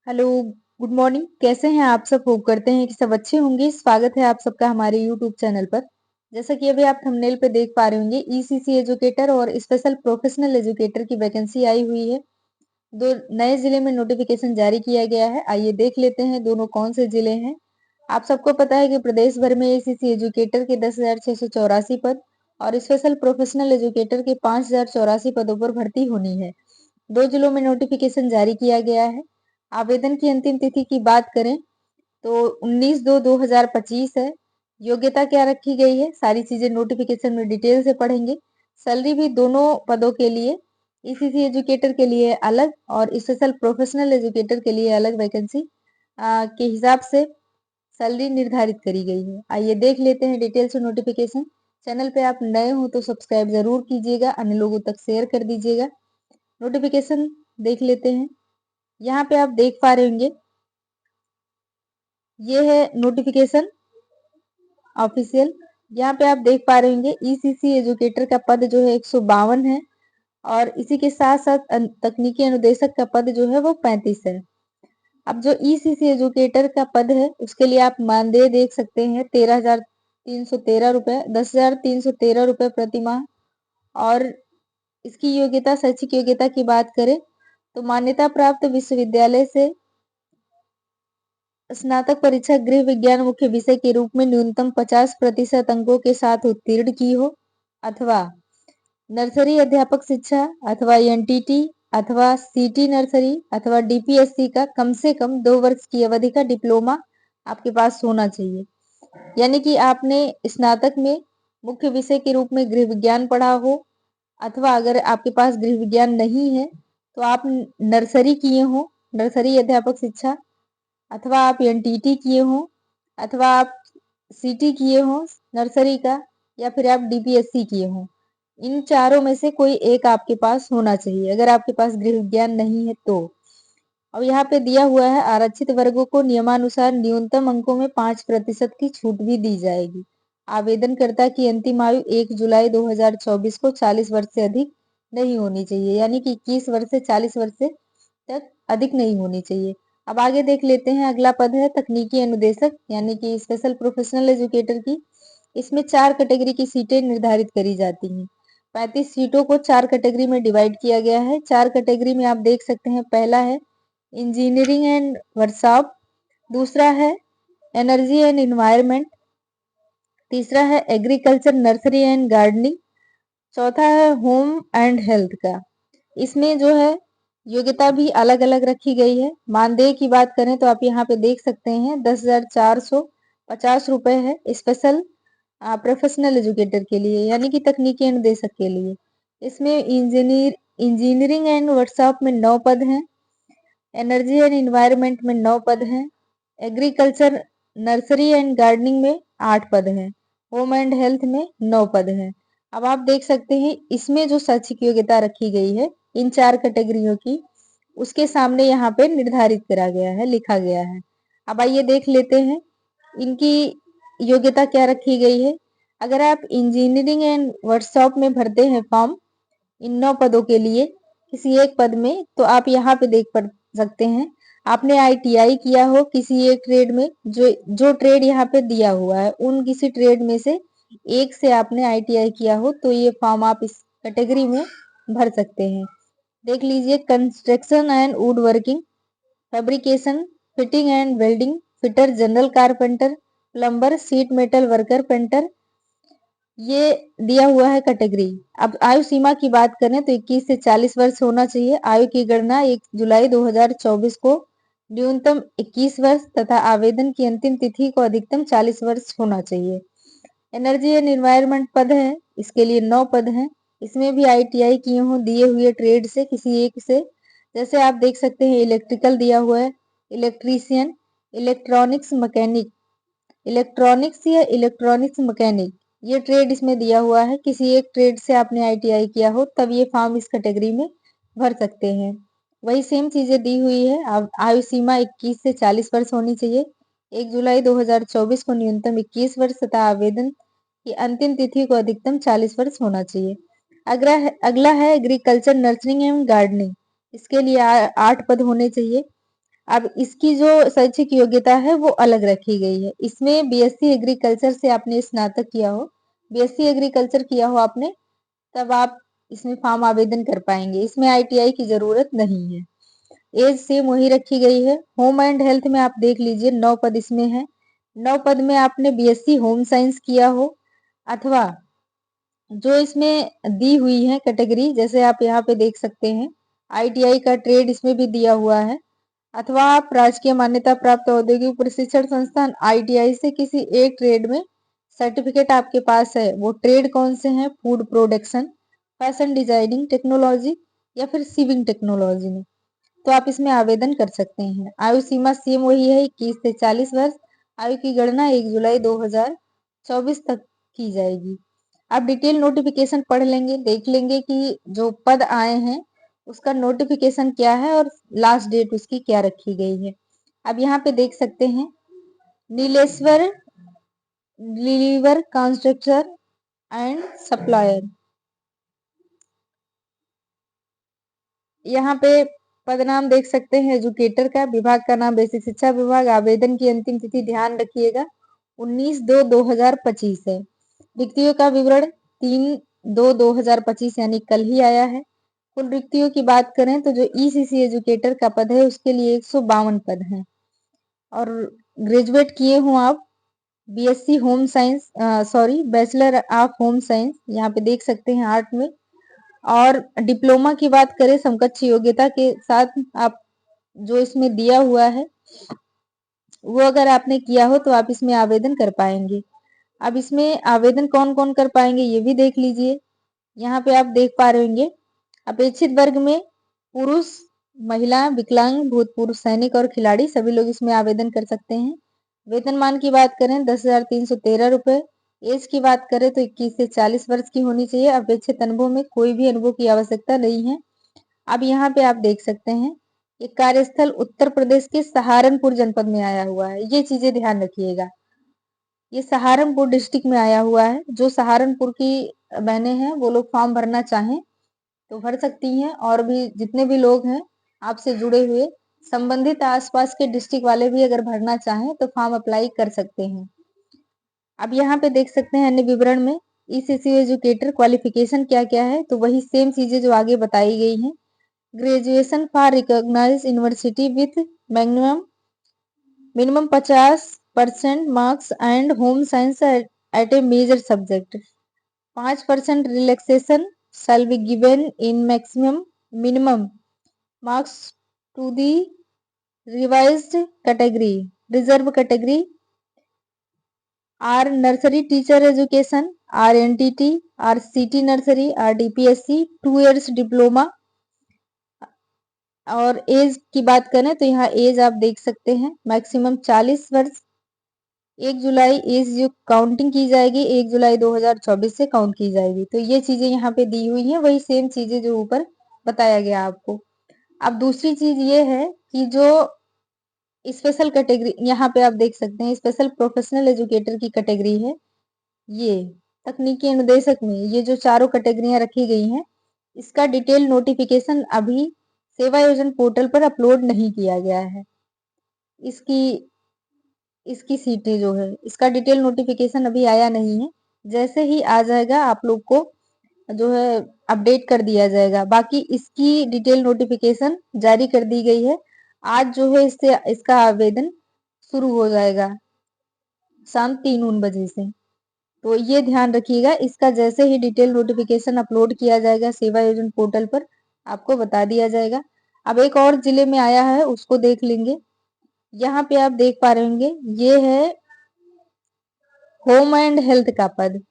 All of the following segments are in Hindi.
Hello, good morning. कैसे हैं आप सब? होप करते हैं कि सब अच्छे होंगे। स्वागत है आप सबका हमारे यूट्यूब चैनल पर। जैसा कि अभी आप थंबनेल पे देख पा रहे होंगे, ईसीसी एजुकेटर और स्पेशल प्रोफेशनल एजुकेटर की वैकेंसी आई हुई है। दो नए जिले में नोटिफिकेशन जारी किया गया है। आइए देख लेते हैं दोनों कौन से जिले हैं। आप सबको पता है कि प्रदेश भर में ईसीसी एजुकेटर के 10,684 पद और स्पेशल प्रोफेशनल एजुकेटर के 5,084 पदों पर भर्ती होनी है। दो जिलों में नोटिफिकेशन जारी किया गया है। आवेदन की अंतिम तिथि की बात करें तो 19/2/2025 है। योग्यता क्या रखी गई है, सारी चीजें नोटिफिकेशन में डिटेल से पढ़ेंगे। सैलरी भी दोनों पदों के लिए, ईसीसी एजुकेटर के लिए अलग और स्पेशल प्रोफेशनल एजुकेटर के लिए अलग वैकेंसी के हिसाब से सैलरी निर्धारित करी गई है। आइए देख लेते हैं डिटेल से नोटिफिकेशन। चैनल पे आप नए हो तो सब्सक्राइब जरूर कीजिएगा, अन्य लोगों तक शेयर कर दीजिएगा। नोटिफिकेशन देख लेते हैं। यहाँ पे आप देख पा रहे होंगे, ये है नोटिफिकेशन ऑफिशियल। यहाँ पे आप देख पा रहे होंगे ईसीसी एजुकेटर का पद जो है 152 है और इसी के साथ साथ तकनीकी अनुदेशक का पद जो है वो 35 है। अब जो ईसीसी एजुकेटर का पद है उसके लिए आप मानदेय देख सकते हैं 13,313 रुपए, 10,313 रुपए प्रति माह। और इसकी योग्यता, शैक्षिक योग्यता की बात करें तो मान्यता प्राप्त विश्वविद्यालय से स्नातक परीक्षा गृह विज्ञान मुख्य विषय के रूप में न्यूनतम 50% अंकों के साथ उत्तीर्ण की हो, अथवा नर्सरी अध्यापक शिक्षा अथवा एनटीटी अथवा सीटी नर्सरी अथवा डीपीएससी का कम से कम 2 वर्ष की अवधि का डिप्लोमा आपके पास होना चाहिए। यानी कि आपने स्नातक में मुख्य विषय के रूप में गृह विज्ञान पढ़ा हो, अथवा अगर आपके पास गृह विज्ञान नहीं है तो आप नर्सरी किए हो, नर्सरी अध्यापक शिक्षा, अथवा आप एनटीटी किए हो, अथवा आप सीटी किए हो नर्सरी का, या फिर आप डीपीएससी किए हो। इन चारों में से कोई एक आपके पास होना चाहिए अगर आपके पास गृह विज्ञान नहीं है तो। अब यहाँ पे दिया हुआ है आरक्षित वर्गों को नियमानुसार न्यूनतम अंकों में 5% की छूट भी दी जाएगी। आवेदनकर्ता की अंतिम आयु 1 जुलाई 2024 को 40 वर्ष से अधिक नहीं होनी चाहिए, यानी कि 21 वर्ष से 40 वर्ष से तक अधिक नहीं होनी चाहिए। अब आगे देख लेते हैं। अगला पद है तकनीकी अनुदेशक यानी कि स्पेशल प्रोफेशनल एजुकेटर की। इसमें 4 कैटेगरी की सीटें निर्धारित करी जाती हैं। 35 सीटों को 4 कैटेगरी में डिवाइड किया गया है। 4 कैटेगरी में आप देख सकते हैं, पहला है इंजीनियरिंग एंड वर्कशॉप, दूसरा है एनर्जी एंड इन्वायरमेंट, तीसरा है एग्रीकल्चर नर्सरी एंड गार्डनिंग, चौथा है होम एंड हेल्थ का। इसमें जो है योग्यता भी अलग अलग रखी गई है। मानदेय की बात करें तो आप यहाँ पे देख सकते हैं 10,450 रुपए है स्पेशल प्रोफेशनल एजुकेटर के लिए, यानी कि तकनीकी अनुदेशक के लिए। इसमें इंजीनियरिंग एंड वर्कशॉप में 9 पद हैं, एनर्जी एंड इन्वायरमेंट में 9 पद हैं, एग्रीकल्चर नर्सरी एंड गार्डनिंग में 8 पद हैं, होम एंड हेल्थ में 9 पद हैं। अब आप देख सकते हैं इसमें जो शैक्षिक योग्यता रखी गई है इन 4 कैटेगरियों की, उसके सामने यहाँ पे निर्धारित करा गया है, लिखा गया है। अब आइए देख लेते हैं इनकी योग्यता क्या रखी गई है। अगर आप इंजीनियरिंग एंड वर्कशॉप में भरते हैं फॉर्म इन 9 पदों के लिए किसी एक पद में, तो आप यहाँ पे देख पा सकते हैं आपने आईटीआई किया हो किसी एक ट्रेड में, जो ट्रेड यहाँ पे दिया हुआ है उन किसी ट्रेड में से एक से आपने आईटीआई किया हो तो ये फॉर्म आप इस कैटेगरी में भर सकते हैं। देख लीजिए, construction and would working, fabrication, fitting and welding, fitter, general carpenter, plumber, sheet metal worker, painter, ये दिया हुआ है कैटेगरी। अब आयु सीमा की बात करें तो 21 से 40 वर्ष होना चाहिए। आयु की गणना 1 जुलाई 2024 को न्यूनतम 21 वर्ष तथा आवेदन की अंतिम तिथि को अधिकतम 40 वर्ष होना चाहिए। एनर्जी एंड एनवायरमेंट पद है, इसके लिए 9 पद हैं। इसमें भी आईटीआई किए हों दिए हुए ट्रेड से किसी एक से, जैसे आप देख सकते हैं इलेक्ट्रिकल दिया हुआ है, इलेक्ट्रीशियन, इलेक्ट्रॉनिक्स मैकेनिक, इलेक्ट्रॉनिक्स या इलेक्ट्रॉनिक्स मैकेनिक, ये ट्रेड इसमें दिया हुआ है। किसी एक ट्रेड से आपने आईटीआई किया हो तब ये फॉर्म इस कैटेगरी में भर सकते हैं। वही सेम चीजें दी हुई है। अब आयु सीमा 21 से 40 वर्ष होनी चाहिए। 1 जुलाई 2024 को न्यूनतम 21 वर्ष तथा आवेदन की अंतिम तिथि को अधिकतम 40 वर्ष होना चाहिए। अगला है एग्रीकल्चर नर्सरिंग एवं गार्डनिंग। इसके लिए 8 पद होने चाहिए। अब इसकी जो शैक्षिक योग्यता है वो अलग रखी गई है। इसमें बीएससी एग्रीकल्चर से आपने स्नातक किया हो, बीएससी एग्रीकल्चर किया हो आपने, तब आप इसमें फॉर्म आवेदन कर पाएंगे। इसमें आईटीआई की जरूरत नहीं है। एज सेम वही रखी गई है। होम एंड हेल्थ में आप देख लीजिए 9 पद इसमें है। 9 पद में आपने बीएससी होम साइंस किया हो, अथवा जो इसमें दी हुई है कैटेगरी, जैसे आप यहाँ पे देख सकते हैं आईटीआई का ट्रेड इसमें भी दिया हुआ है, अथवा आप राजकीय मान्यता प्राप्त औद्योगिक प्रशिक्षण संस्थान आईटीआई से किसी एक ट्रेड में सर्टिफिकेट आपके पास है। वो ट्रेड कौन से हैं? Food production, fashion designing technology, या फिर सिविंग टेक्नोलॉजी में, तो आप इसमें आवेदन कर सकते हैं। आयु सीमा सेम वही है, 21 से 40 वर्ष। आयु की गणना 1 जुलाई 2024 तक की जाएगी। आप डिटेल नोटिफिकेशन पढ़ लेंगे, देख लेंगे कि जो पद आए हैं उसका नोटिफिकेशन क्या है और लास्ट डेट उसकी क्या रखी गई है। अब यहाँ पे देख सकते हैं Nileshwar deliver constructor and supplier, यहाँ पे पद नाम देख सकते हैं एजुकेटर का, विभाग का नाम बेसिक शिक्षा विभाग। आवेदन की अंतिम तिथि ध्यान रखिएगा 19/2/2025 है। रिक्तियों का विवरण 3/2/2025 यानी कल ही आया है। कुल रिक्तियों की बात करें तो जो ईसीसी एजुकेटर का पद है उसके लिए 152 पद हैं। और ग्रेजुएट किए हों आप BSc home science, sorry bachelor of home science, यहाँ पे देख सकते हैं आर्ट में। और डिप्लोमा की बात करें समकक्ष योग्यता के साथ, आप जो इसमें दिया हुआ है वो अगर आपने किया हो तो आप इसमें आवेदन कर पाएंगे। अब इसमें आवेदन कौन कौन कर पाएंगे ये भी देख लीजिए। यहाँ पे आप देख पा रहे होंगे अपेक्षित वर्ग में पुरुष, महिला, विकलांग, भूतपूर्व सैनिक और खिलाड़ी सभी लोग इसमें आवेदन कर सकते हैं। वेतनमान की बात करें 10,313 रुपए। एज की बात करें तो 21 से 40 वर्ष की होनी चाहिए। अपेक्षित अनुभव में कोई भी अनुभव की आवश्यकता नहीं है। अब यहाँ पे आप देख सकते हैं ये कार्यस्थल उत्तर प्रदेश के सहारनपुर जनपद में आया हुआ है, ये चीजें ध्यान रखिएगा। ये सहारनपुर डिस्ट्रिक्ट में आया हुआ है। जो सहारनपुर की बहनें हैं वो लोग फॉर्म भरना चाहें तो भर सकती हैं, और भी जितने भी लोग हैं आपसे जुड़े हुए संबंधित आसपास के डिस्ट्रिक्ट वाले भी अगर भरना चाहें तो फॉर्म अप्लाई कर सकते हैं। अब यहाँ पे देख सकते हैं अन्य विवरण में ईसीसी एजुकेटर क्वालिफिकेशन क्या क्या है, तो वही सेम चीजें जो आगे बताई गई हैं। Graduation for recognised university with minimum 50% marks and home science at a major subject. 5% relaxation shall be given in maximum minimum marks to the revised category, reserve category are nursery teacher education, RNTT, RCT nursery, RDPSC, 2 years diploma। और एज की बात करें तो यहाँ एज आप देख सकते हैं मैक्सिमम 40 वर्ष। 1 जुलाई एज जो काउंटिंग की जाएगी 1 जुलाई 2024 से काउंट की जाएगी। तो ये चीजें यहाँ पे दी हुई हैं, वही सेम चीजें जो ऊपर बताया गया आपको। अब दूसरी चीज ये है कि जो स्पेशल कैटेगरी यहाँ पे आप देख सकते हैं स्पेशल प्रोफेशनल एजुकेटर की कैटेगरी है। ये तकनीकी अनुदेशक में ये जो चारों कैटेगरियां रखी गई हैं इसका डिटेल नोटिफिकेशन अभी सेवा योजन पोर्टल पर अपलोड नहीं किया गया है। इसकी इसकी सीटें जो है इसका डिटेल नोटिफिकेशन अभी आया नहीं है। जैसे ही आ जाएगा आप लोग को जो है अपडेट कर दिया जाएगा। बाकी इसकी डिटेल नोटिफिकेशन जारी कर दी गई है। आज जो है इससे इसका आवेदन शुरू हो जाएगा शाम 3 बजे से। तो ये ध्यान रखिएगा, इसका जैसे ही डिटेल नोटिफिकेशन अपलोड किया जाएगा सेवा योजन पोर्टल पर आपको बता दिया जाएगा। अब एक और जिले में आया है उसको देख लेंगे। यहाँ पे आप देख पा रहे होंगे ये है होम एंड हेल्थ का पद।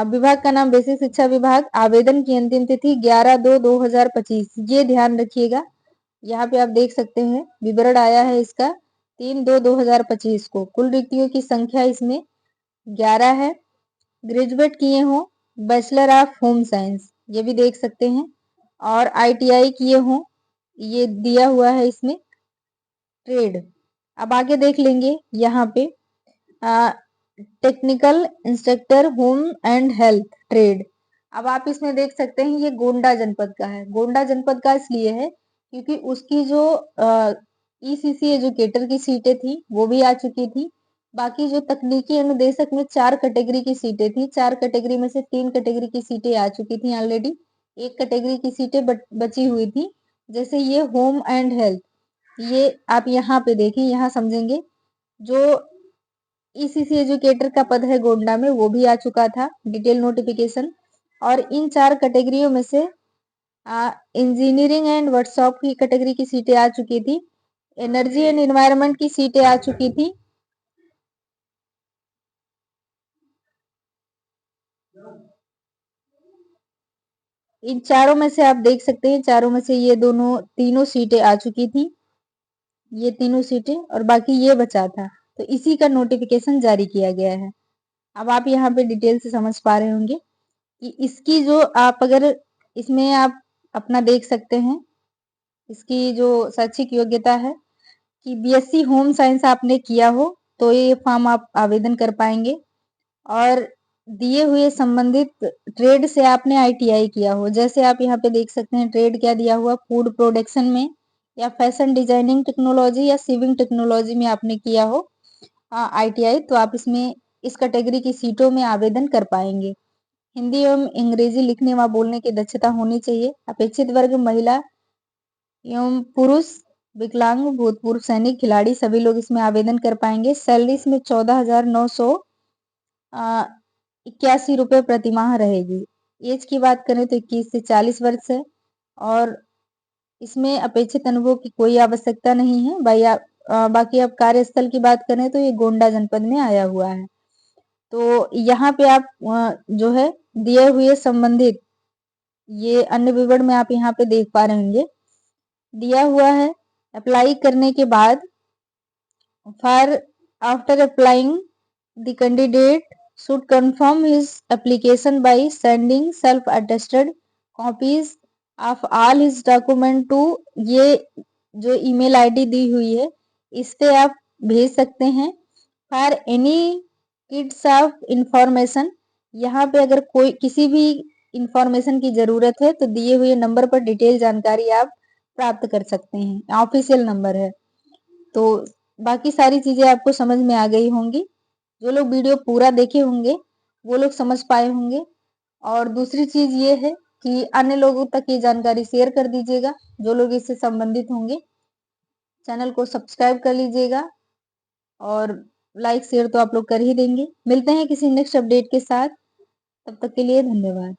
विभाग का नाम बेसिक शिक्षा विभाग। आवेदन की अंतिम तिथि 11/2/2025। ये ध्यान रखिएगा। यहाँ पे आप देख सकते हैं विवरण आया है इसका 3/2/2025 को। कुल रिक्तियों की संख्या इसमें 11 है। ग्रेजुएट किए हों बैचलर ऑफ होम साइंस ये भी देख सकते हैं, और आईटीआई किए हों ये दिया हुआ है इसमें ट्रेड। अब आगे देख लेंगे यहाँ पे technical instructor home and health trade. अब आप इसमें देख सकते हैं ये गोंडा जनपद का है। गोंडा जनपद का इसलिए है क्योंकि उसकी जो ईसीसी एजुकेटर की सीटें थी वो भी आ चुकी थी। बाकी जो तकनीकी अनुदेशक में 4 कैटेगरी की सीटें थी, 4 कैटेगरी में से 3 कैटेगरी की सीटें आ चुकी थी ऑलरेडी। एक कैटेगरी की सीटें बची हुई थी, जैसे ये होम एंड हेल्थ। ये आप यहाँ पे देखें, यहाँ समझेंगे। जो ईसीसी एजुकेटर का पद है गोंडा में, वो भी आ चुका था डिटेल नोटिफिकेशन। और इन 4 कैटेगरियों में से इंजीनियरिंग एंड वर्कशॉप की कैटेगरी की सीटें आ चुकी थी। एनर्जी एंड एनवायरनमेंट की सीटें आ चुकी थी। इन चारों में से आप देख सकते हैं, चारों में से ये तीनों सीटें आ चुकी थी, ये तीनों सीटें, और बाकी ये बचा था। तो इसी का नोटिफिकेशन जारी किया गया है। अब आप यहाँ पे डिटेल से समझ पा रहे होंगे कि इसकी जो आप अगर इसमें आप अपना देख सकते हैं, इसकी जो शैक्षिक योग्यता है कि बीएससी होम साइंस आपने किया हो तो ये फॉर्म आप आवेदन कर पाएंगे। और दिए हुए संबंधित ट्रेड से आपने आईटीआई किया हो, जैसे आप यहाँ पे देख सकते हैं ट्रेड क्या दिया हुआ, फूड प्रोडक्शन में या फैशन डिजाइनिंग टेक्नोलॉजी या सिविंग टेक्नोलॉजी में आपने किया हो आईटीआई, तो आप इसमें इस कैटेगरी की सीटों में आवेदन कर पाएंगे। हिंदी एवं अंग्रेजी लिखने व बोलने की दक्षता होनी चाहिए। अपेक्षित वर्ग महिला एवं पुरुष, विकलांग, भूतपूर्व सैनिक, खिलाड़ी सभी लोग इसमें आवेदन कर पाएंगे। सैलरी इसमें 14,981 रुपये प्रति माह रहेगी। एज की बात करें तो 21 से 40 वर्ष है। और इसमें अपेक्षित अनुभव की कोई आवश्यकता नहीं है। बाकी अब कार्यस्थल की बात करें तो ये गोंडा जनपद में आया हुआ है। तो यहाँ पे आप जो है दिए हुए संबंधित ये अन्य विवरण में आप यहाँ पे देख पा रहे होंगे, दिया हुआ है। अप्लाई करने के बाद for after applying the candidate should confirm his application by sending self attested copies of all his document to ये जो ईमेल आईडी दी हुई है इस पे आप भेज सकते हैं। For any kids of information, यहाँ पे अगर कोई किसी भी इंफॉर्मेशन की जरूरत है तो दिए हुए नंबर पर डिटेल जानकारी आप प्राप्त कर सकते हैं, ऑफिशियल नंबर है। तो बाकी सारी चीजें आपको समझ में आ गई होंगी। जो लोग वीडियो पूरा देखे होंगे वो लोग समझ पाए होंगे। और दूसरी चीज ये है कि अन्य लोगों तक ये जानकारी शेयर कर दीजिएगा जो लोग इससे संबंधित होंगे। चैनल को सब्सक्राइब कर लीजिएगा और लाइक शेयर तो आप लोग कर ही देंगे। मिलते हैं किसी नेक्स्ट अपडेट के साथ, तब तक के लिए धन्यवाद।